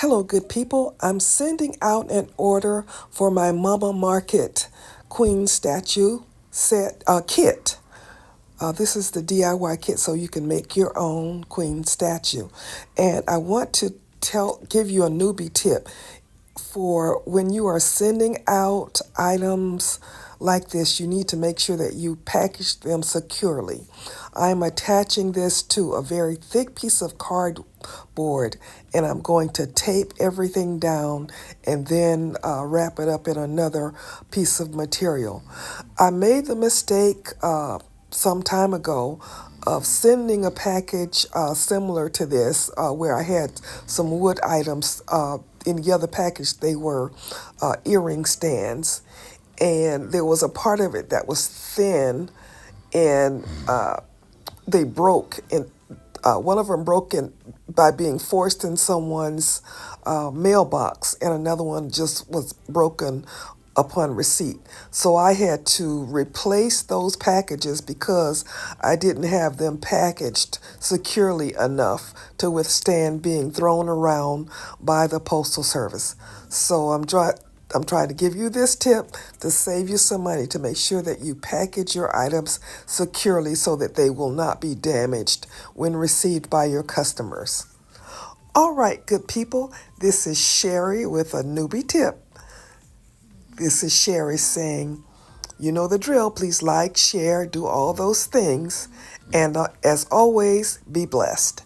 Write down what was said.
Hello, good people. I'm sending out an order for my Mama Market Queen statue set kit. This is the DIY kit, so you can make your own queen statue. And I want to give you a newbie tip for when you are sending out items like this. You need to make sure that you package them securely. I'm attaching this to a very thick piece of cardboard, and I'm going to tape everything down and then wrap it up in another piece of material. I made the mistake some time ago of sending a package similar to this, where I had some wood items. In the other package, they were earring stands, and there was a part of it that was thin, and they broke. And one of them broke in by being forced in someone's mailbox, and another one just was broken upon receipt. So I had to replace those packages because I didn't have them packaged securely enough to withstand being thrown around by the Postal Service. So I'm trying to give you this tip to save you some money, to make sure that you package your items securely so that they will not be damaged when received by your customers. All right, good people, this is Sherry with a newbie tip. This is Sherry saying, you know the drill. Please like, share, do all those things. And as always, be blessed.